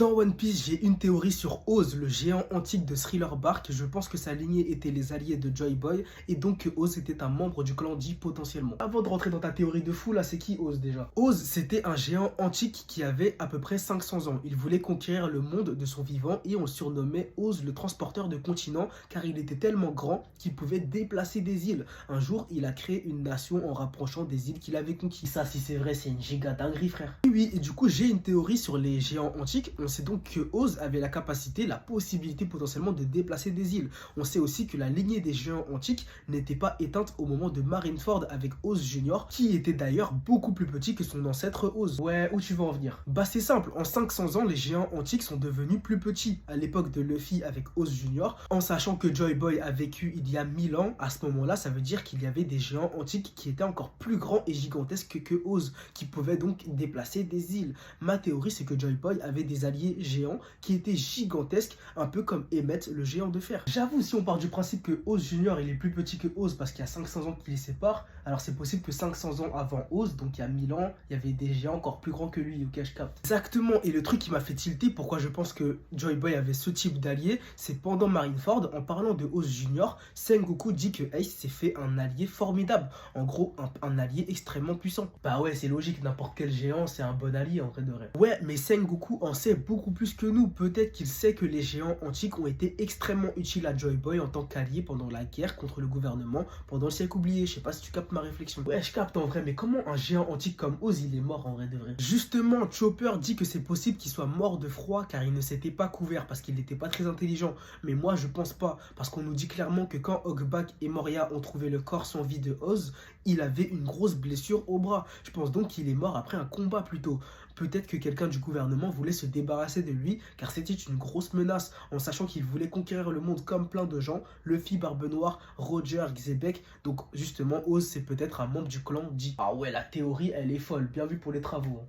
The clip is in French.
Dans One Piece, j'ai une théorie sur Oz, le géant antique de Thriller Bark. Je pense que sa lignée était les alliés de Joy Boy et donc que Oz était un membre du clan G potentiellement. Avant de rentrer dans ta théorie de fou, là, c'est qui Oz déjà? Oz, c'était un géant antique qui avait à peu près 500 ans. Il voulait conquérir le monde de son vivant et on le surnommait Oz le transporteur de continents car il était tellement grand qu'il pouvait déplacer des îles. Un jour, il a créé une nation en rapprochant des îles qu'il avait conquises. Ça, si c'est vrai, c'est une giga dinguerie, frère. Oui, et du coup, j'ai une théorie sur les géants antiques. On sait donc que Oz avait la capacité, la possibilité potentiellement de déplacer des îles. On sait aussi que la lignée des géants antiques n'était pas éteinte au moment de Marineford avec Oz Junior, qui était d'ailleurs beaucoup plus petit que son ancêtre Oz. Ouais, où tu veux en venir? Bah c'est simple, en 500 ans, les géants antiques sont devenus plus petits. À l'époque de Luffy avec Oz Junior, en sachant que Joy Boy a vécu il y a 1000 ans, à ce moment-là, ça veut dire qu'il y avait des géants antiques qui étaient encore plus grands et gigantesques que Oz, qui pouvaient donc déplacer des îles. Ma théorie, c'est que Joy Boy avait des alliés géants qui étaient gigantesques, un peu comme Emmet, le géant de fer. J'avoue, si on part du principe que Oz Junior il est plus petit que Oz parce qu'il y a 500 ans qui les séparent, alors c'est possible que 500 ans avant Oz, donc il y a 1000 ans, il y avait des géants encore plus grands que lui, ok, je capte. Exactement, et le truc qui m'a fait tilter, pourquoi je pense que Joy Boy avait ce type d'allié, c'est pendant Marineford, en parlant de Oz Junior, Sengoku dit que Ace s'est fait un allié formidable, en gros un allié extrêmement puissant. Bah ouais, c'est logique, n'importe quel géant c'est un bon allié en vrai de vrai. Ouais, mais Sengoku en sait beaucoup plus que nous, peut-être qu'il sait que les géants antiques ont été extrêmement utiles à Joy Boy en tant qu'allié pendant la guerre contre le gouvernement, pendant le siècle oublié. Je sais pas si tu captes ma réflexion. Ouais, je capte en vrai, mais comment un géant antique comme Oz il est mort en vrai de vrai? Justement, Chopper dit que c'est possible qu'il soit mort de froid car il ne s'était pas couvert, parce qu'il n'était pas très intelligent. Mais moi je pense pas, parce qu'on nous dit clairement que quand Hogback et Moria ont trouvé le corps sans vie de Oz, il avait une grosse blessure au bras. Je pense donc qu'il est mort après un combat plutôt. Peut-être que quelqu'un du gouvernement voulait se débarrasser de lui car c'était une grosse menace, en sachant qu'il voulait conquérir le monde comme plein de gens, Luffy, Barbe Noire, Roger, Xebec. Donc justement, Oz c'est peut-être un membre du clan dit. Ah ouais, la théorie elle est folle, bien vu pour les travaux, hein.